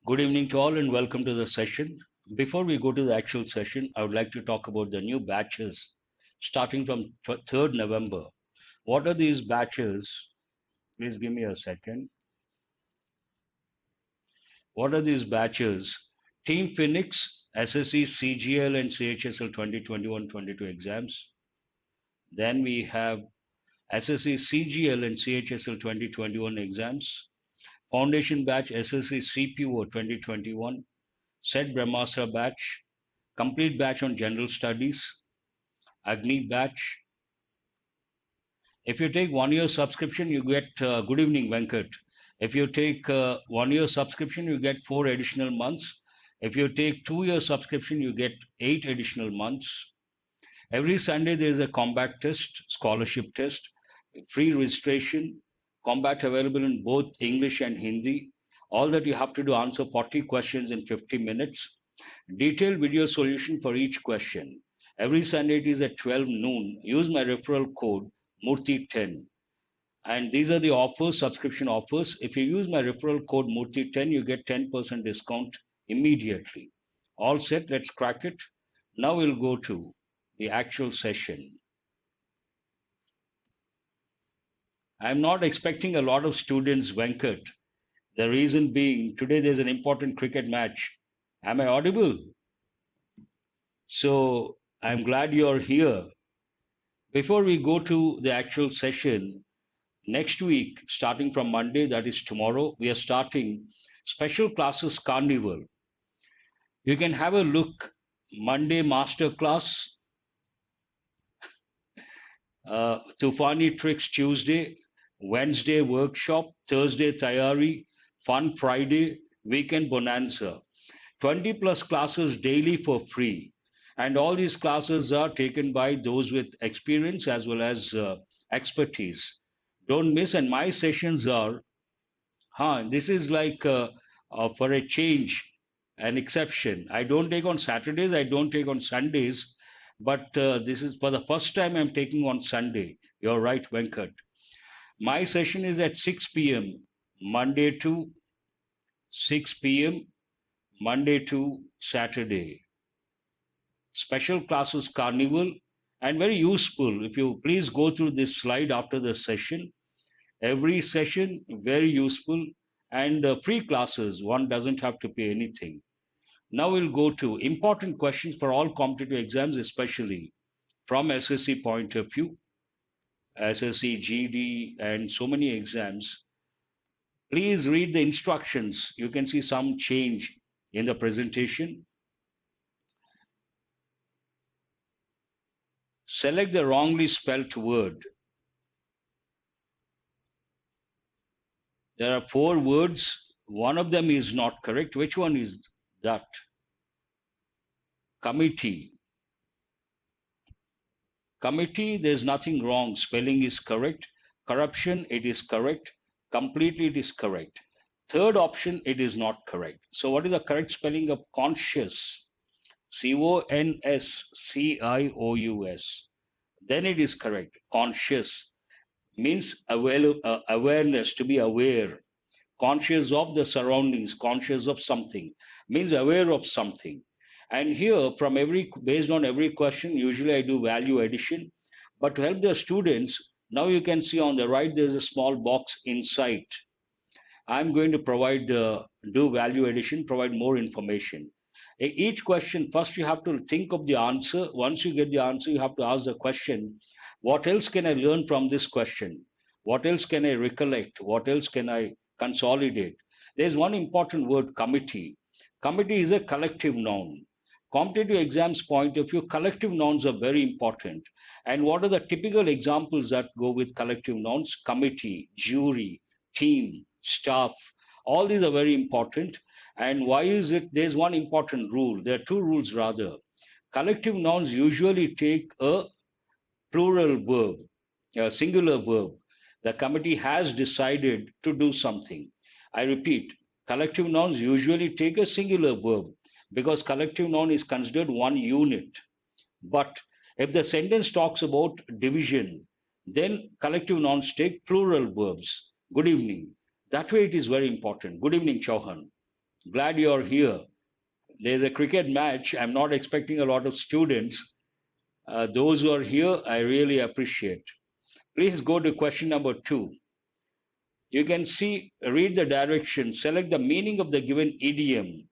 Good evening to all and welcome to the session. Before we go to the actual session, I would like to talk about the new batches starting from 3rd November. What are these batches? Please give me a second. What are these batches? Team Phoenix, SSC CGL and CHSL 2021-22 exams. Then we have SSC CGL and CHSL 2021 exams. Foundation batch SSC CPO 2021. Set Brahmastra batch. Complete batch on general studies, Agni batch. If you take 1 year subscription, you get good evening, Venkat. If you take 1 year subscription, you get 4 additional months. If you take 2 year subscription, you get 8 additional months. Every Sunday, there is a combat test, scholarship test, free registration, combat available in both English and Hindi. All that you have to do, answer 40 questions in 50 minutes. Detailed video solution for each question. Every Sunday it is at 12 noon. Use my referral code Murthy10. And these are the offers, subscription offers. If you use my referral code Murthy10, you get 10% discount immediately. All set, let's crack it. Now we'll go to the actual session. I'm not expecting a lot of students, Venkat. The reason being, today there's an important cricket match. Am I audible? So I'm glad you're here. Before we go to the actual session, next week, starting from Monday, that is tomorrow, we are starting special classes carnival. You can have a look. Monday master class, Tufani tricks Tuesday, Wednesday workshop, Thursday tayari, fun Friday, weekend bonanza. 20 plus classes daily for free. And all these classes are taken by those with experience as well as expertise. Don't miss. And my sessions are, this is like for a change, an exception. I don't take on Saturdays, I don't take on Sundays, but this is for the first time I'm taking on Sunday. You're right, Venkat. My session is at 6 p.m. Monday to 6 p.m. Monday to Saturday. Special classes carnival and very useful. If you please go through this slide after the session, every session very useful and free classes. One doesn't have to pay anything. Now we'll go to important questions for all competitive exams, especially from SSC point of view, SSC GD and so many exams. Please read the instructions. You can see some change in the presentation. Select the wrongly spelt word. There are 4 words. One of them is not correct. Which one is that? Committee. Committee, there's nothing wrong. Spelling is correct. Corruption, it is correct. Completely, it is correct. Third option, it is not correct. So, what is the correct spelling of conscious? Conscious. Then it is correct. Conscious means awareness, to be aware, conscious of the surroundings, conscious of something, means aware of something. And here, from based on every question, usually I do value addition. But to help the students, now you can see on the right, there's a small box insight. I'm going to provide, do value addition, provide more information. Each question, first you have to think of the answer. Once you get the answer, you have to ask the question, what else can I learn from this question? What else can I recollect? What else can I consolidate? There's one important word, committee. Committee is a collective noun. Competitive exams point of view, collective nouns are very important. And what are the typical examples that go with collective nouns? Committee, jury, team, staff. All these are very important. And why is it? There's one important rule. There are two rules rather. Collective nouns usually take a plural verb, a singular verb. The committee has decided to do something. I repeat, collective nouns usually take a singular verb because collective noun is considered one unit. But if the sentence talks about division, then collective nouns take plural verbs. Good evening. That way it is very important. Good evening, Chauhan. Glad you're here. There's a cricket match. I'm not expecting a lot of students. Those who are here, I really appreciate. Please go to question number 2. You can see, read the directions, select the meaning of the given idiom.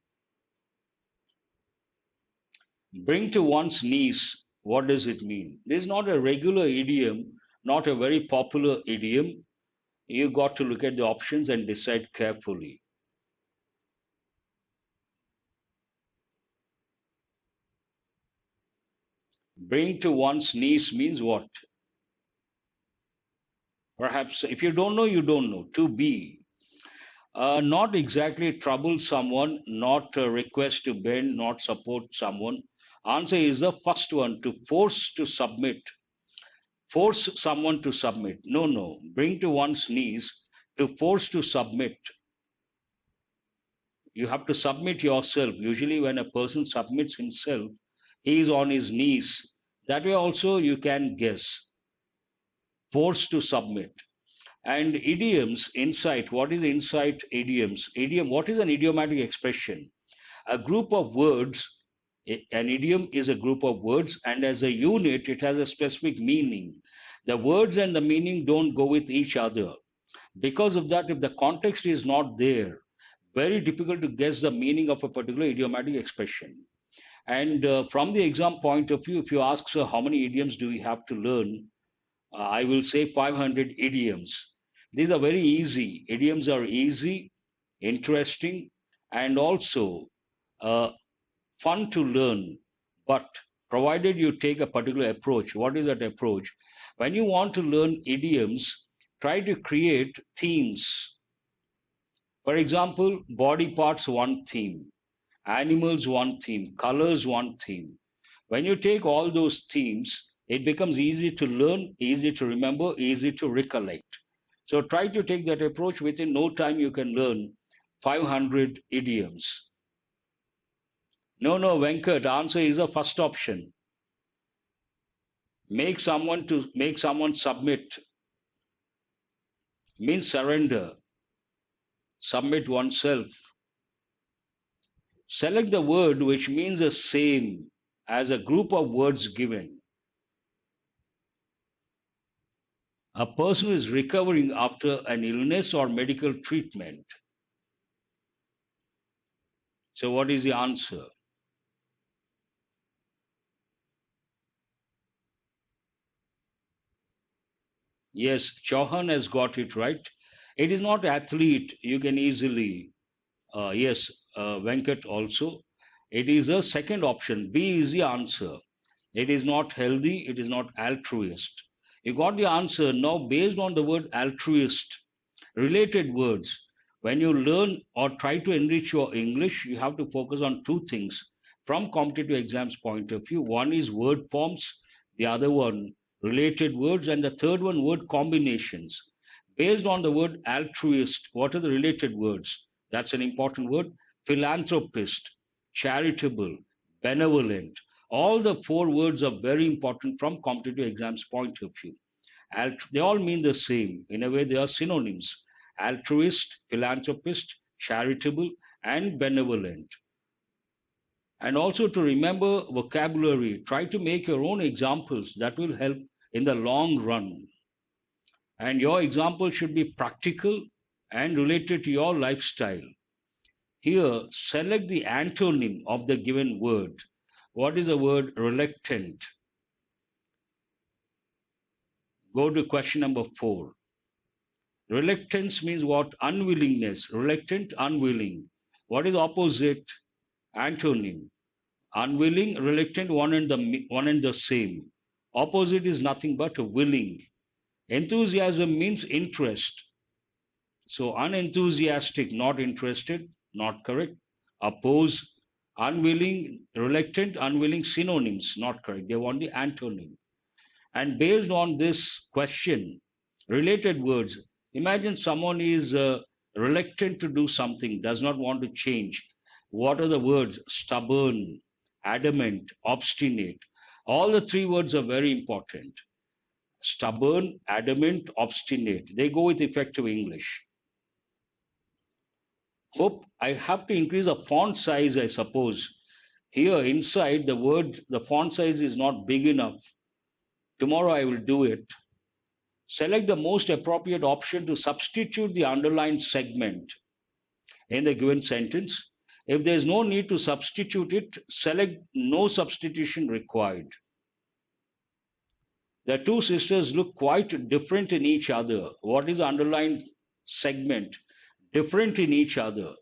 Bring to one's knees. What does it mean? This is not a regular idiom, not a very popular idiom. You got to look at the options and decide carefully. Bring to one's knees means what? Perhaps if you don't know, you don't know. To be. Not exactly trouble someone, not request to bend, not support someone. Answer is the first one, to force to submit. Force someone to submit. No, no. Bring to one's knees, to force to submit. You have to submit yourself. Usually, when a person submits himself, he is on his knees. That way, also, you can guess. Force to submit. And idioms, insight. What is insight? Idioms. Idiom. What is an idiomatic expression? A group of words. An idiom is a group of words, and as a unit, it has a specific meaning. The words and the meaning don't go with each other. Because of that, if the context is not there, very difficult to guess the meaning of a particular idiomatic expression. And from the exam point of view, if you ask, sir, how many idioms do we have to learn? I will say 500 idioms. These are very easy. Idioms are easy, interesting, and also uh, fun to learn. But provided you take a particular approach, what is that approach? When you want to learn idioms, try to create themes. For example, body parts, one theme, animals, one theme, colors, one theme. When you take all those themes, it becomes easy to learn, easy to remember, easy to recollect. So try to take that approach. Within no time, you can learn 500 idioms. No, no, Venkat, answer is the first option. Make someone submit means surrender, submit oneself. Select the word which means the same as a group of words given. A person who is recovering after an illness or medical treatment. So, what is the answer? Yes, Chauhan has got it right. It is not athlete. You can easily, yes, Venkat also. It is a second option. B is the answer. It is not healthy. It is not altruist. You got the answer now based on the word altruist. Related words. When you learn or try to enrich your English, you have to focus on two things from competitive exams point of view. One is word forms, the other one related words, and the third one word combinations. Based on the word altruist, what are the related words? That's an important word. Philanthropist, charitable, benevolent. All the four words are very important from competitive exams point of view. They all mean the same. In a way, they are synonyms: altruist, philanthropist, charitable, and benevolent. And also to remember vocabulary, try to make your own examples that will help in the long run. And your example should be practical and related to your lifestyle. Here, select the antonym of the given word. What is the word reluctant? Go to question number 4. Reluctance means what? Unwillingness. Reluctant, unwilling. What is opposite? Antonym. Unwilling, reluctant, one and the same. Opposite is nothing but willing. Enthusiasm means interest. So unenthusiastic, not interested, not correct. Oppose, unwilling, reluctant, unwilling, synonyms, not correct. They want the antonym. And based on this question, related words, imagine someone is reluctant to do something, does not want to change. What are the words? Stubborn, adamant, obstinate. All the three words are very important. Stubborn, adamant, obstinate. They go with effective English. Hope I have to increase the font size, I suppose. Here inside the word, the font size is not big enough. Tomorrow I will do it. Select the most appropriate option to substitute the underlined segment in the given sentence. If there is no need to substitute it, select no substitution required. The two sisters look quite different in each other. What is the underlined segment? Different in each other.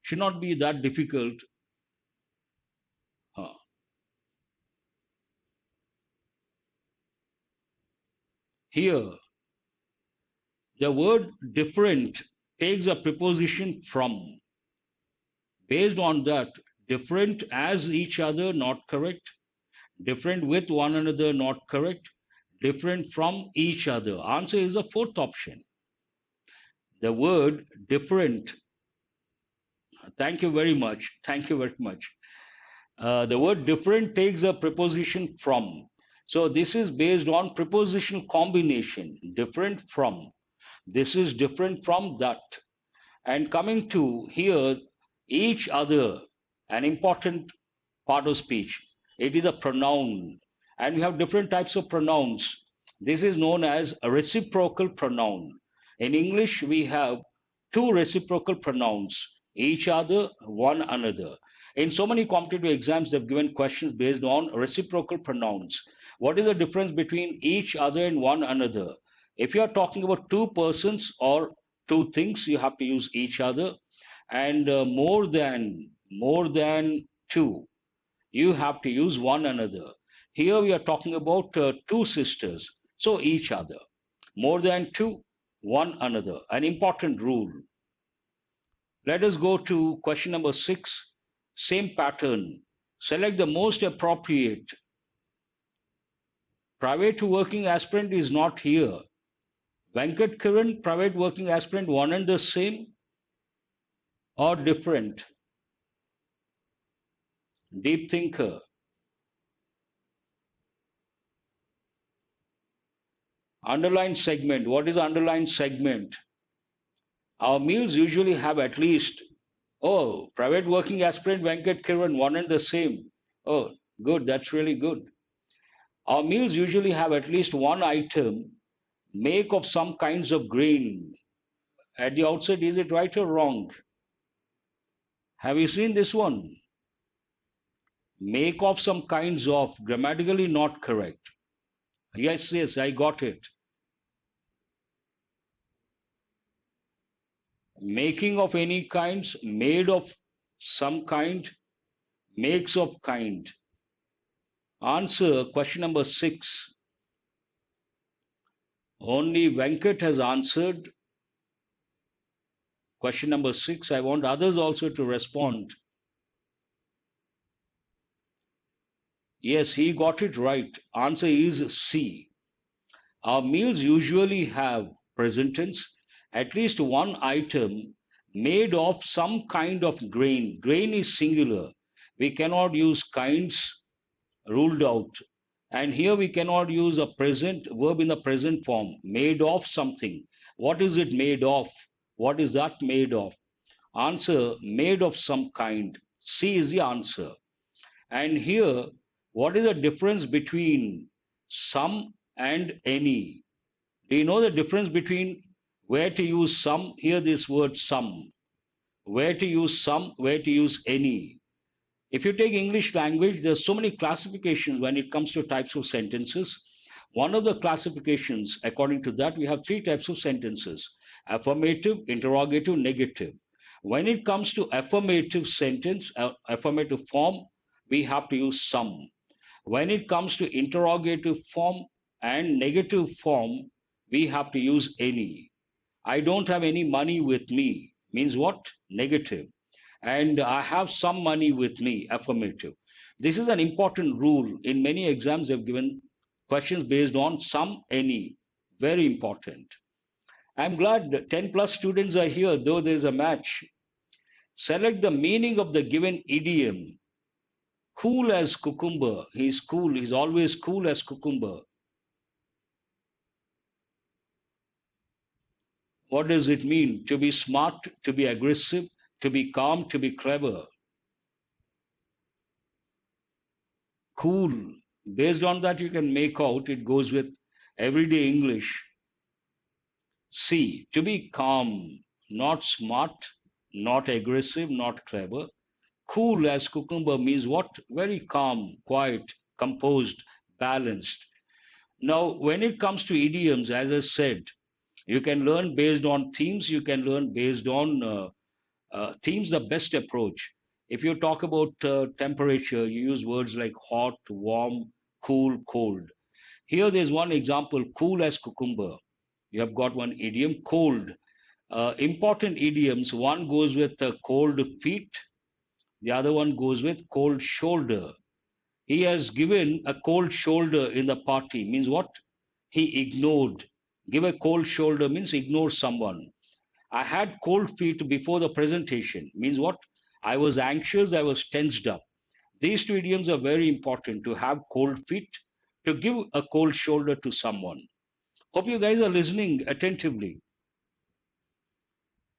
Should not be that difficult. Uh, Here, the word different takes a preposition from. Based on that, different as each other, not correct. Different with one another, not correct. Different from each other. Answer is the fourth option. The word different. Thank you very much. Thank you very much. The word different takes a preposition from. So this is based on prepositional combination. Different from. This is different from that. And coming to here, each other, an important part of speech. It is a pronoun. And we have different types of pronouns. This is known as a reciprocal pronoun. In English, we have two reciprocal pronouns, each other, one another. In so many competitive exams, they've given questions based on reciprocal pronouns. What is the difference between each other and one another? If you are talking about two persons or two things, you have to use each other. And more than two, you have to use one another. Here we are talking about two sisters, so each other. More than two, one another. An important rule. Let us go to question number 6. Same pattern. Select the most appropriate. Private working aspirant is not here. Venkat Kiran, private working aspirant, one and the same or different? Deep thinker. Underline segment. What is underline segment? Our meals usually have at least, oh, private working aspirant Venkat Kiran, one and the same. Oh, good. That's really good. Our meals usually have at least one item, make of some kinds of grain. At the outset, is it right or wrong? Have you seen this one? Make of some kinds of, grammatically not correct. Yes, yes, I got it. Making of any kinds, made of some kind, makes of kind. Answer question number 6. Only Venkat has answered question number 6. I want others also to respond. Yes, he got it right. Answer is C. Our meals usually have, present tense, at least one item made of some kind of grain. Grain is singular. We cannot use kinds, ruled out. And here we cannot use a present verb in the present form. Made of something. What is it made of? What is that made of? Answer, made of some kind. C is the answer. And here, what is the difference between some and any? Do you know the difference between where to use some? Here, this word some. Where to use some, where to use any. If you take English language, there's so many classifications when it comes to types of sentences. One of the classifications, according to that, we have 3 types of sentences: affirmative, interrogative, negative. When it comes to affirmative sentence, affirmative form, we have to use some. When it comes to interrogative form and negative form, we have to use any. I don't have any money with me means what? Negative. And I have some money with me, affirmative. This is an important rule. In many exams, they've given questions based on some, any. Very important. I'm glad that 10 plus students are here, though there's a match. Select the meaning of the given idiom. Cool as cucumber. He's cool. He's always cool as cucumber. What does it mean? To be smart, to be aggressive, to be calm, to be clever. Cool. Based on that, you can make out it goes with everyday English. C. To be calm, not smart, not aggressive, not clever. Cool as cucumber means what? Very calm, quiet, composed, balanced. Now, when it comes to idioms, as I said, you can learn based on themes, you can learn based on themes, the best approach. If you talk about temperature, you use words like hot, warm, cool, cold. Here, there's one example, cool as cucumber. You have got one idiom, cold. Important idioms, one goes with cold feet, the other one goes with cold shoulder. He has given a cold shoulder in the party, means what? He ignored. Give a cold shoulder means ignore someone. I had cold feet before the presentation, means what? I was anxious, I was tensed up. These two idioms are very important to have cold feet, to give a cold shoulder to someone. Hope you guys are listening attentively.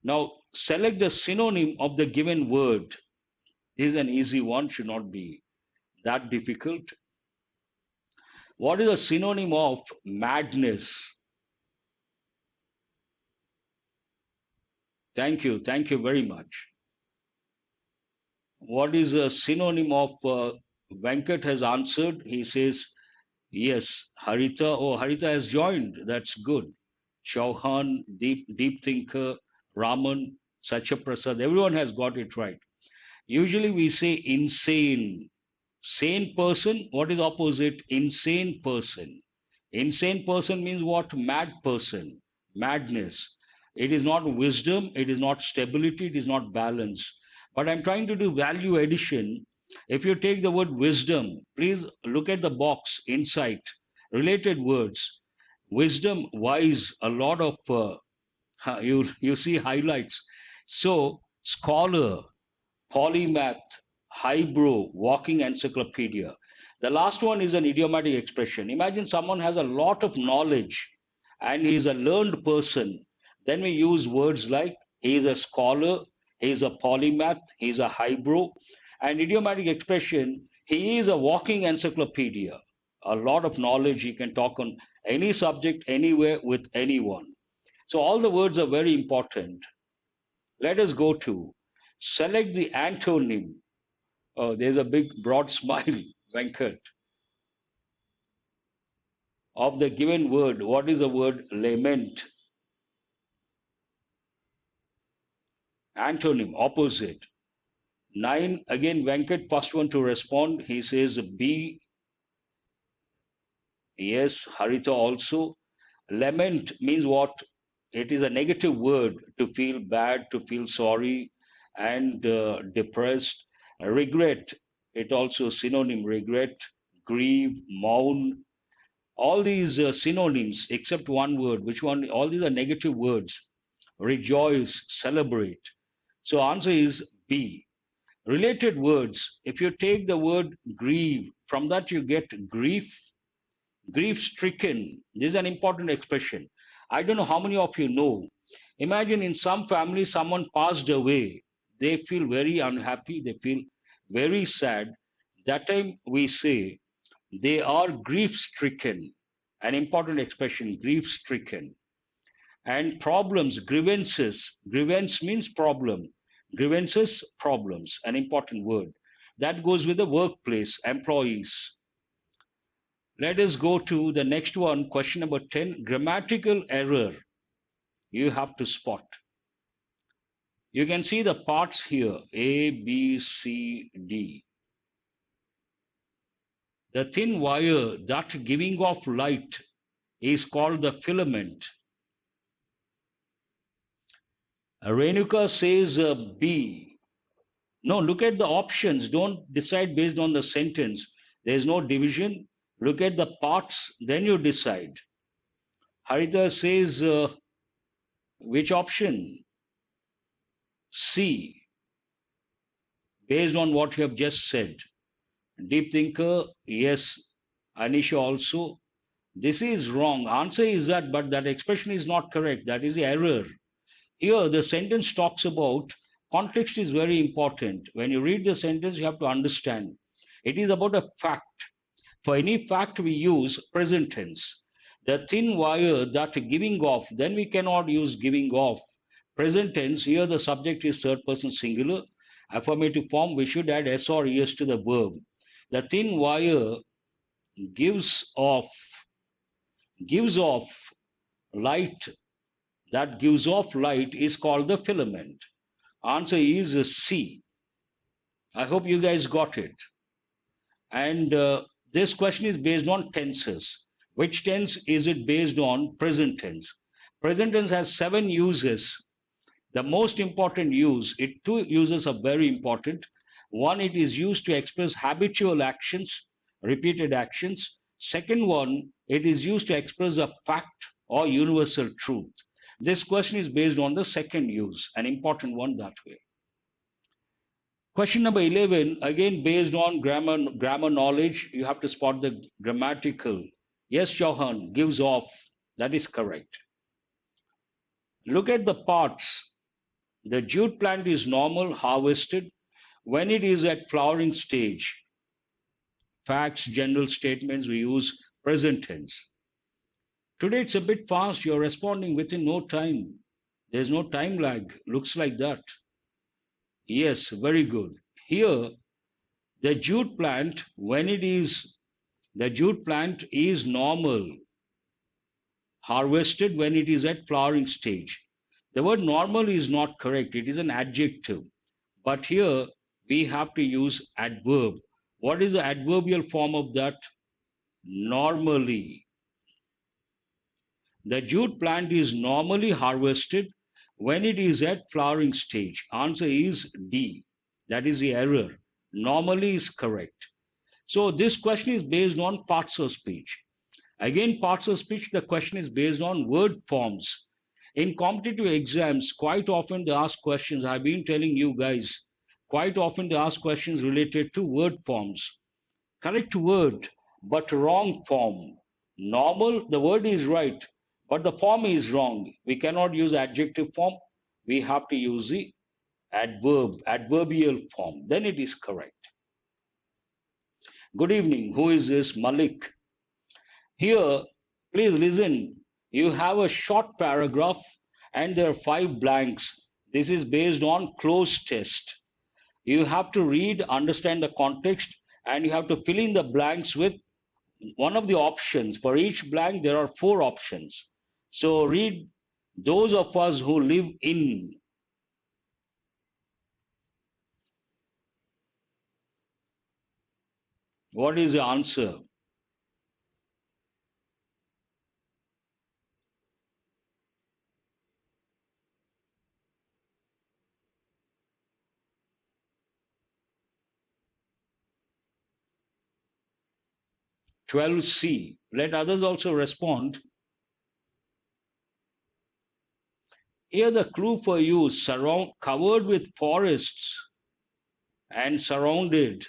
Now, select the synonym of the given word. This is an easy one, should not be that difficult. What is a synonym of madness? Thank you very much. What is a synonym of Venkat has answered? He says, yes, Harita. Oh, Harita has joined. That's good. Chauhan, deep thinker, Raman, Sacha Prasad. Everyone has got it right. Usually we say insane. Sane person, what is opposite? Insane person. Insane person means what? Mad person. Madness. It is not wisdom, it is not stability, it is not balance. But I'm trying to do value addition. If you take the word wisdom, please look at the box, insight, related words. Wisdom, wise, a lot of you see highlights. So scholar, polymath, highbrow, walking encyclopedia. The last one is an idiomatic expression. Imagine someone has a lot of knowledge and he is a learned person. Then we use words like he is a scholar, he is a polymath, he is a highbrow. And idiomatic expression, he is a walking encyclopedia. A lot of knowledge, he can talk on any subject, anywhere, with anyone. So all the words are very important. Let us go to select the antonym. Oh, there's a big broad smile, Venkat. Of the given word, what is the word lament? Antonym, opposite. Nine, again, Venkat, first one to respond. He says B. Yes, Harita also. Lament means what? It is a negative word, to feel bad, to feel sorry, and depressed. Regret, it also synonym, regret, grieve, mourn. All these synonyms, except one word. Which one? All these are negative words. Rejoice, celebrate. So answer is B. Related words. If you take the word grieve, from that you get grief, grief stricken. This is an important expression. I don't know how many of you know. Imagine in some family someone passed away. They feel very unhappy. They feel very sad. That time we say they are grief stricken. An important expression, grief stricken. And problems, grievances. Grievance means problem. Grievances, problems, an important word. That goes with the workplace, employees. Let us go to the next one, question number 10. Grammatical error. You have to spot. You can see the parts here, A, B, C, D. The thin wire that giving off light is called the filament. Renuka says B. No, look at the options. Don't decide based on the sentence. There is no division. Look at the parts, then you decide. Harita says which option? C, based on what you have just said. Deep thinker, yes. Anisha also. This is wrong. Answer is that, but that expression is not correct. That is the error. Here, the sentence talks about context is very important. When you read the sentence, you have to understand it is about a fact. For any fact, we use present tense. The thin wire that giving off, then we cannot use giving off. Present tense, here the subject is third person singular. Affirmative form, we should add s or es to the verb. The thin wire gives off, gives off light. That gives off light is called the filament. Answer is C. I hope you guys got it. And this question is based on tenses. Which tense is it based on? Present tense. Present tense has 7 uses. The most important use, two uses are very important. One, it is used to express habitual actions, repeated actions. Second one, it is used to express a fact or universal truth. This question is based on the second use, an important one that way. Question number 11, again based on grammar knowledge, you have to spot the grammatical. Yes, Johan, gives off. That is correct. Look at the parts. The jute plant is normal, harvested when it is at flowering stage. Facts, general statements, we use present tense. Today it's a bit fast. You're responding within no time. There's no time lag. Looks like that. Yes, very good. Here, the jute plant, the jute plant is normal, harvested when it is at flowering stage. The word normal is not correct. It is an adjective. But here we have to use adverb. What is the adverbial form of that? Normally. The jute plant is normally harvested when it is at flowering stage. Answer is D. That is the error. Normally is correct. So this question is based on parts of speech. Again, parts of speech, the question is based on word forms. In competitive exams, quite often they ask questions. I've been telling you guys, quite often they ask questions related to word forms. Correct word, but wrong form. Normal, the word is right, but the form is wrong. We cannot use adjective form. We have to use the adverbial form. Then it is correct. Good evening. Who is this? Malik. Here, please listen. You have a short paragraph and there are 5 blanks. This is based on cloze test. You have to read, understand the context, and you have to fill in the blanks with one of the options. For each blank, there are 4 options. So read, those of us who live in. What is the answer? Twelve C. Let others also respond. Here the clue for you, covered with forests and surrounded.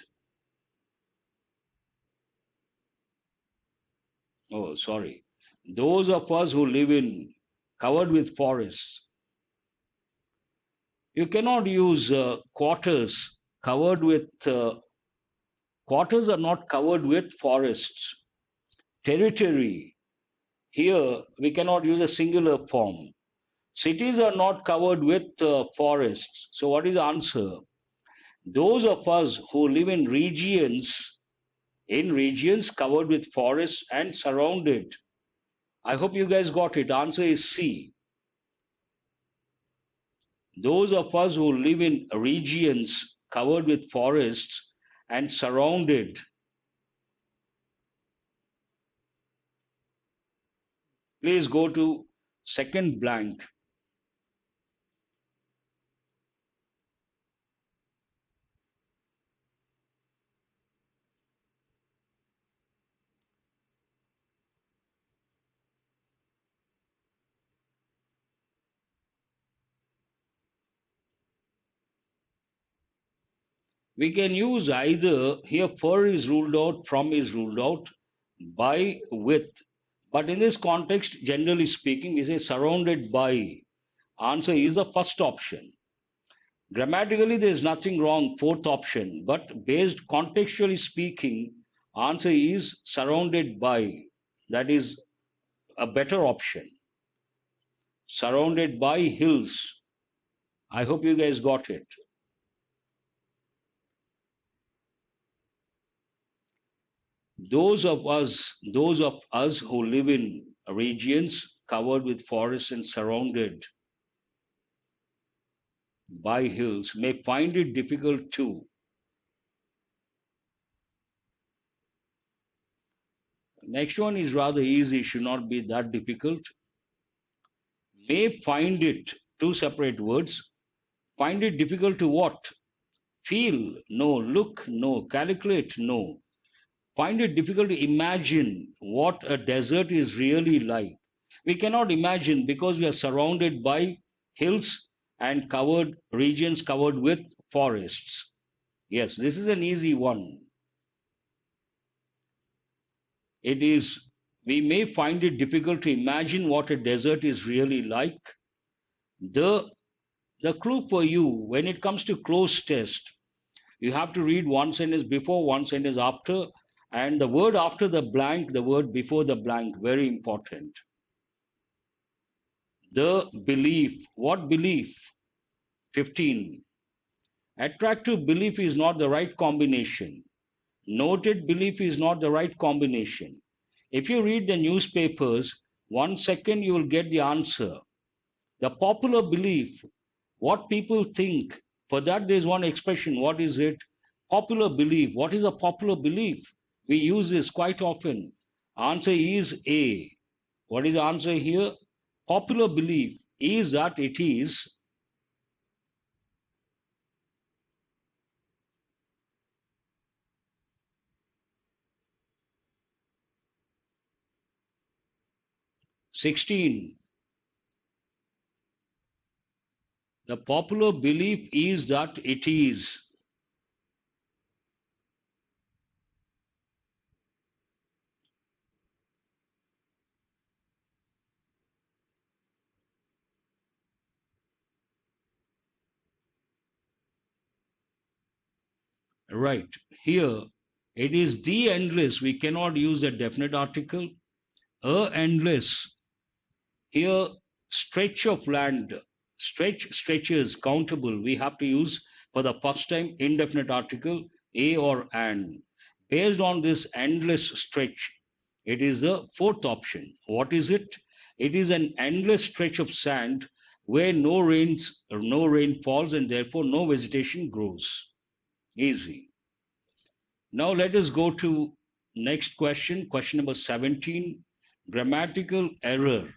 Oh, sorry. Those of us who live in covered with forests. You cannot use quarters covered with quarters are not covered with forests. Territory. Here we cannot use a singular form. Cities are not covered with forests. So what is the answer? Those of us who live in regions covered with forests and surrounded. I hope you guys got it. Answer is C. Those of us who live in regions covered with forests and surrounded. Please go to second blank. We can use either, here for is ruled out, from is ruled out, by, with. But in this context, generally speaking, we say surrounded by. Answer is the first option. Grammatically, there is nothing wrong, fourth option, but based contextually speaking, answer is surrounded by. That is a better option. Surrounded by hills. I hope you guys got it. Those of us who live in regions covered with forests and surrounded by hills may find it difficult too. Next one is rather easy, should not be that difficult. May find it, two separate words. Find it difficult to what? Feel? No. Look? No. Calculate? No. Find it difficult to imagine what a desert is really like. We cannot imagine because we are surrounded by hills and covered regions covered with forests. Yes, this is an easy one. It is, we may find it difficult to imagine what a desert is really like. The, the clue for you when it comes to close test, you have to read one sentence before, one sentence after, and the word after the blank, the word before the blank, very important. The belief. What belief? 15. Attractive belief is not the right combination. Noted belief is not the right combination. If you read the newspapers, 1 second you will get the answer. The popular belief, what people think, for that there is one expression. What is it? Popular belief. What is a popular belief? We use this quite often. Answer is A. What is the answer here? Popular belief is that it is 16. The popular belief is that it is. Right. Here, it is the endless. We cannot use a definite article. A endless. Here, stretch of land. Stretches, countable. We have to use for the first time indefinite article a or an. Based on this endless stretch, it is the fourth option. What is it? It is an endless stretch of sand where no rain falls, and therefore no vegetation grows. Easy. Now let us go to next question, question number 17, grammatical error.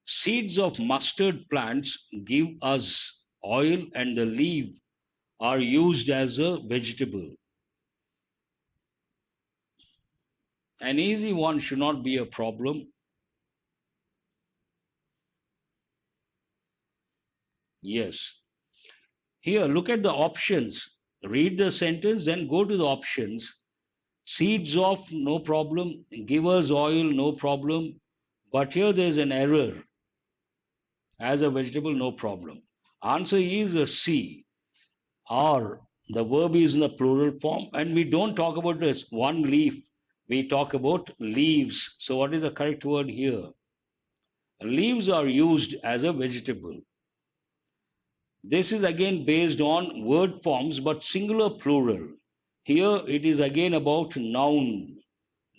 Seeds of mustard plants give us oil and the leaf are used as a vegetable. An easy one should not be a problem. Yes. Here, look at the options. Read the sentence, then go to the options. Seeds of, no problem. Give us oil, no problem. But here there is an error. As a vegetable, no problem. Answer is a C. Or the verb is in the plural form, and we don't talk about this one leaf. We talk about leaves. So what is the correct word here? Leaves are used as a vegetable. This is again based on word forms, but singular plural. Here it is again about noun.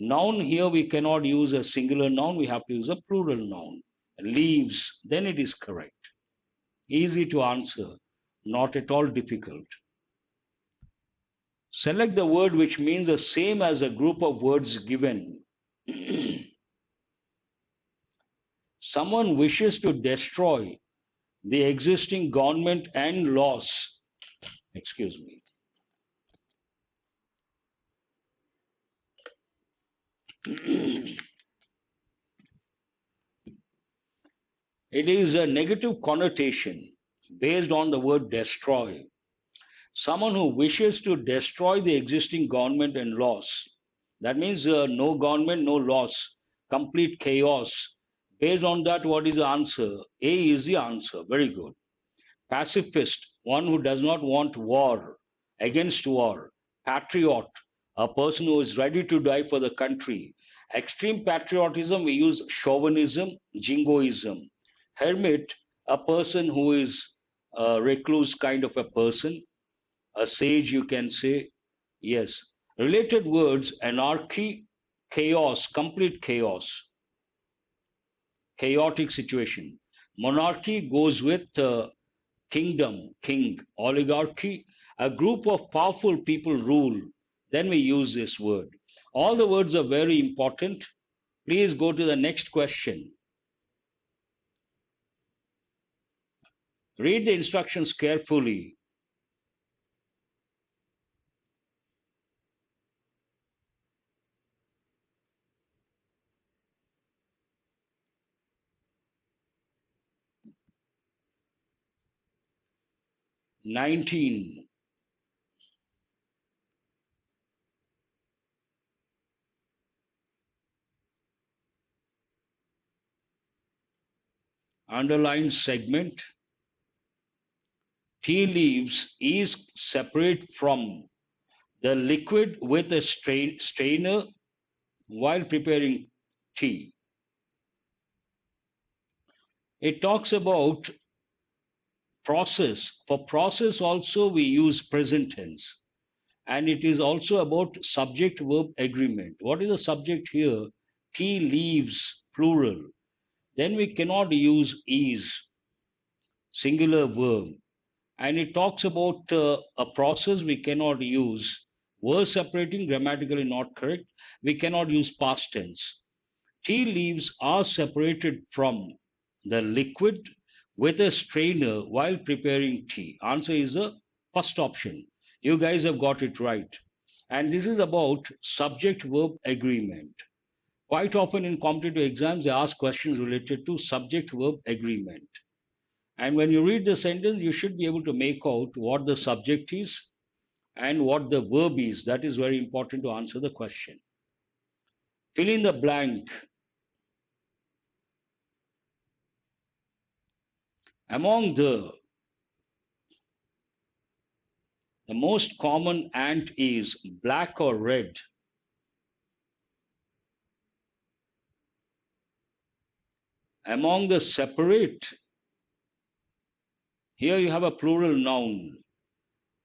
Noun here we cannot use a singular noun, we have to use a plural noun. Leaves, then it is correct. Easy to answer, not at all difficult. Select the word which means the same as a group of words given. Someone wishes to destroy the existing government and laws. Excuse me. It is a negative connotation based on the word destroy. Someone who wishes to destroy the existing government and laws. That means no government, no laws complete chaos. Based on that, what is the answer? A is the answer. Very good. Pacifist, one who does not want war, against war. Patriot, a person who is ready to die for the country. Extreme patriotism, we use chauvinism, jingoism. Hermit, a person who is a recluse kind of a person, a sage, you can say. Yes. Related words: anarchy, chaos, complete chaos, chaotic situation. Monarchy goes with kingdom, king. Oligarchy, a group of powerful people rule. Then we use this word. All the words are very important. Please go to the next question. Read the instructions carefully. 19. Underlined segment. Tea leaves is separate from the liquid with a strainer while preparing tea. It talks about process. For process also we use present tense. And it is also about subject verb agreement. What is the subject here? Tea leaves, plural. Then we cannot use is, singular verb. And it talks about a process we cannot use. Verb separating, grammatically not correct. We cannot use past tense. Tea leaves are separated from the liquid with a strainer while preparing tea. Answer is the first option. You guys have got it right. And this is about subject verb agreement. Quite often in competitive exams, they ask questions related to subject verb agreement. And when you read the sentence, you should be able to make out what the subject is and what the verb is. That is very important to answer the question. Fill in the blank. Among the most common ant is black or red. Among the separate, here you have a plural noun.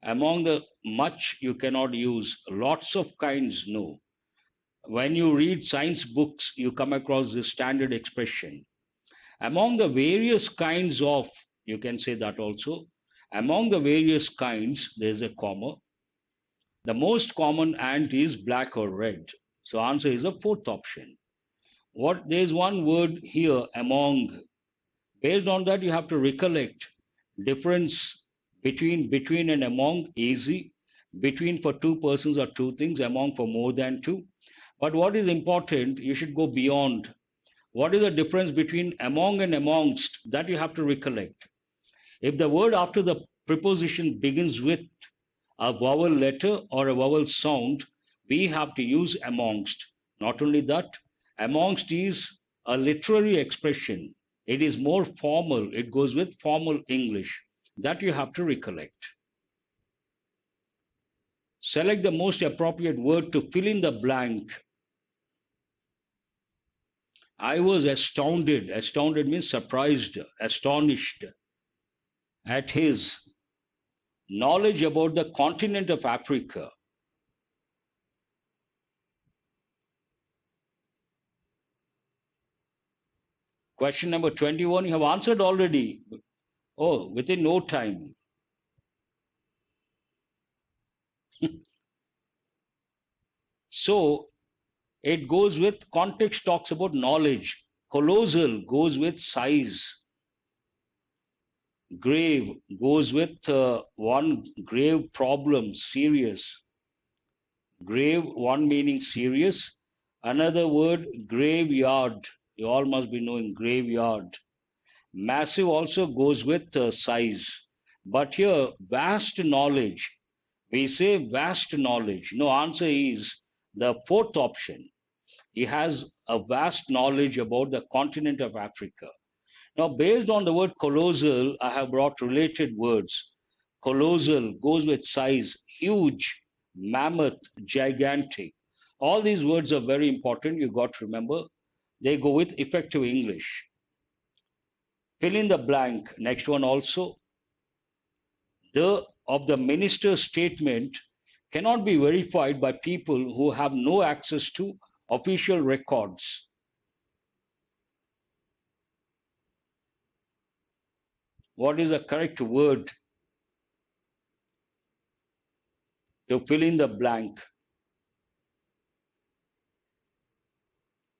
Among the much, you cannot use. Lots of kinds, no. When you read science books, you come across this standard expression. Among the various kinds of, you can say that also. Among the various kinds, there's a comma. The most common ant is black or red. So answer is the fourth option. What there's one word here, among. Based on that, you have to recollect difference between and among, easy. Between for two persons or two things, among for more than two. But what is important, you should go beyond. What is the difference between among and amongst? That you have to recollect. If the word after the preposition begins with a vowel letter or a vowel sound, we have to use amongst. Not only that, amongst is a literary expression. It is more formal. It goes with formal English. That you have to recollect. Select the most appropriate word to fill in the blank. I was astounded. Astounded means surprised, astonished at his knowledge about the continent of Africa. Question number 21, you have answered already. Oh, within no time. So it goes with context, talks about knowledge. Colossal goes with size. Grave goes with one grave problem, serious. Grave, one meaning serious. Another word, graveyard. You all must be knowing graveyard. Massive also goes with size. But here, vast knowledge. We say vast knowledge. No, answer is the fourth option. He has a vast knowledge about the continent of Africa. Now, based on the word colossal, I have brought related words. Colossal goes with size, huge, mammoth, gigantic. All these words are very important. You got to remember. They go with effective English. Fill in the blank. Next one also. The of the minister's statement cannot be verified by people who have no access to official records. What is the correct word to fill in the blank?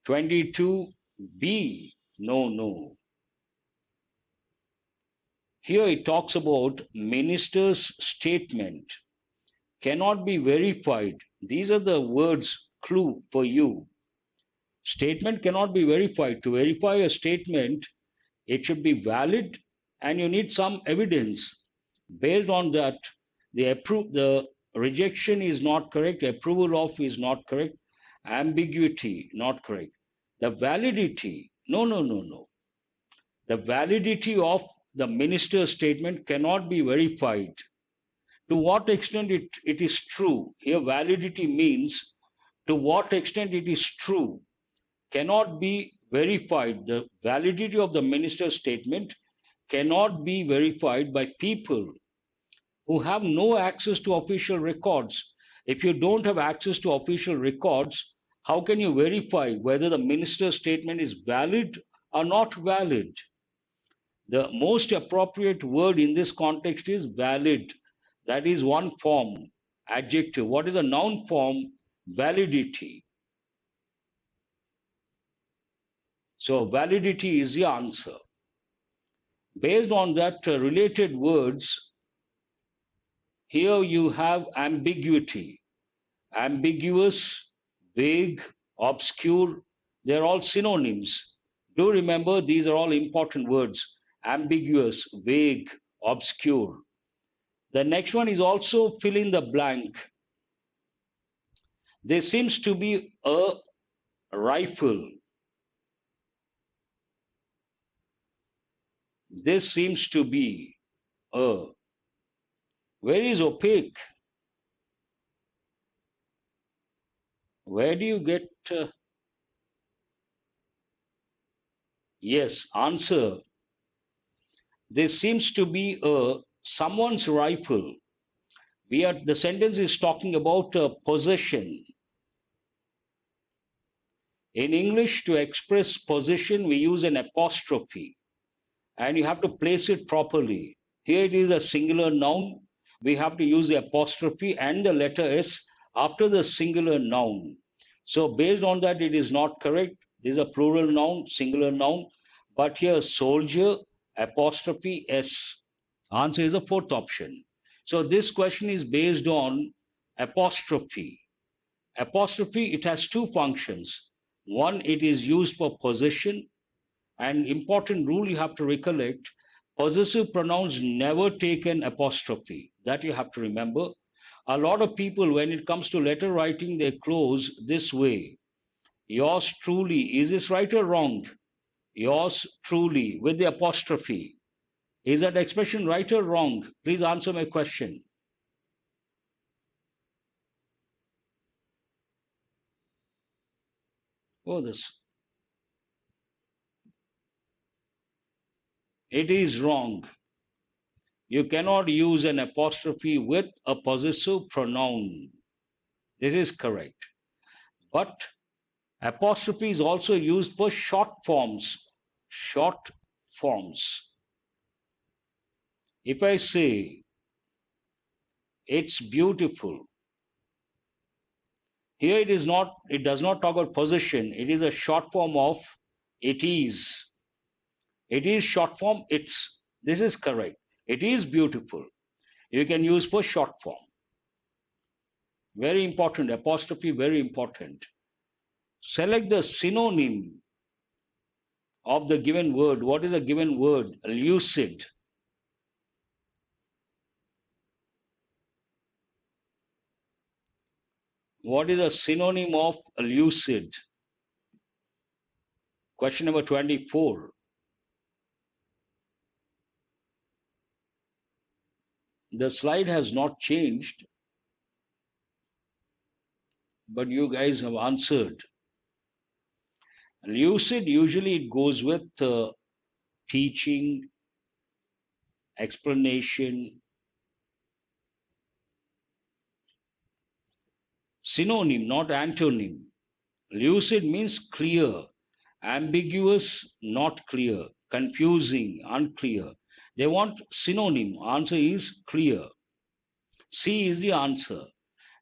22B. No, no. Here it talks about minister's statement cannot be verified. These are the words clue for you. Statement cannot be verified. To verify a statement, it should be valid and you need some evidence. Based on that, the rejection is not correct, approval of is not correct, ambiguity not correct. The validity, no, no, no, no. The validity of the minister's statement cannot be verified. To what extent it is true? Here, validity means to what extent it is true cannot be verified. The validity of the minister's statement cannot be verified by people who have no access to official records. If you don't have access to official records, how can you verify whether the minister's statement is valid or not valid? The most appropriate word in this context is valid. That is one form, adjective. What is a noun form? Validity. So validity is the answer. Based on that related words, here you have ambiguity. Ambiguous, vague, obscure, they're all synonyms. Do remember these are all important words. Ambiguous, vague, obscure. The next one is also fill in the blank. There seems to be a rifle. This seems to be a. Where is opaque? Where do you get? Yes, answer. There seems to be a someone's rifle. The sentence is talking about a possession. In English, to express possession, we use an apostrophe, and you have to place it properly. Here it is a singular noun. We have to use the apostrophe and the letter S after the singular noun. So based on that, it is not correct. This is a plural noun, singular noun. But here, soldier, apostrophe S. Answer is the fourth option. So this question is based on apostrophe. Apostrophe, it has two functions. One, it is used for possession. And important rule you have to recollect, possessive pronouns never take an apostrophe. That you have to remember. A lot of people, when it comes to letter writing, they close this way. Yours truly. Is this right or wrong? Yours truly with the apostrophe. Is that expression right or wrong? Please answer my question. Oh, this. It is wrong. You cannot use an apostrophe with a possessive pronoun. This is correct. But apostrophe is also used for short forms. Short forms. If I say, it's beautiful, here it does not talk about possession. It is a short form of it is. It is short form, it's. This is correct. It is beautiful. You can use for short form. Very important. Apostrophe, very important. Select the synonym of the given word. What is a given word? Lucid. What is a synonym of lucid? Question number 24. The slide has not changed, but you guys have answered. Lucid, usually it goes with teaching, explanation, synonym, not antonym. Lucid means clear, ambiguous, not clear, confusing, unclear. They want synonym. Answer is clear. C is the answer.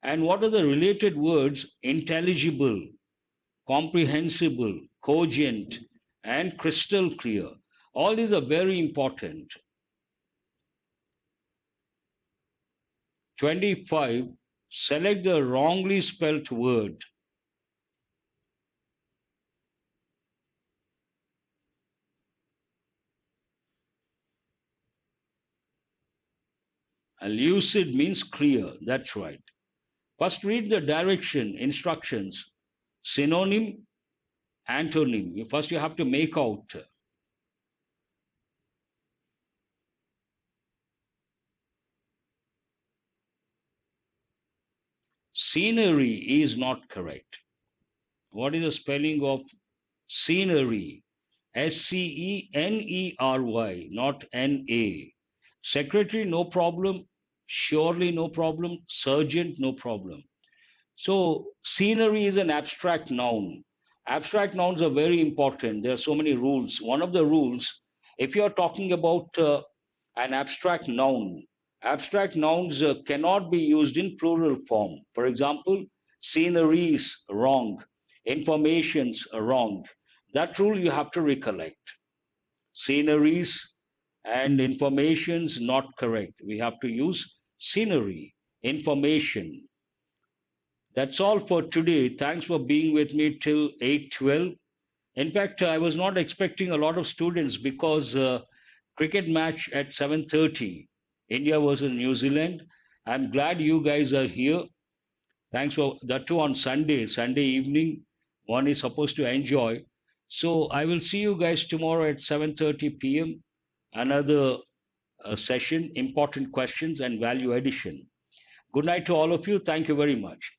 And what are the related words? Intelligible, comprehensible, cogent, and crystal clear. All these are very important. 25. Select the wrongly spelt word. Lucid means clear. That's right. First, read the direction, instructions, synonym, antonym. First, you have to make out. Scenery is not correct. What is the spelling of scenery? Scenery, not NA. Secretary, no problem. Surely, no problem. Sergeant, no problem. So, scenery is an abstract noun. Abstract nouns are very important. There are so many rules. One of the rules, if you are talking about an abstract nouns cannot be used in plural form. For example, sceneries, wrong. Informations, wrong. That rule you have to recollect. Sceneries and informations, not correct. We have to use scenery, information. That's all for today. Thanks for being with me till 8:12. In fact, I was not expecting a lot of students because cricket match at 7:30, India versus New Zealand. I'm glad you guys are here. Thanks for that too on Sunday evening. One is supposed to enjoy. So I will see you guys tomorrow at 7:30 p.m. Another session, important questions and value addition. Good night to all of you. Thank you very much.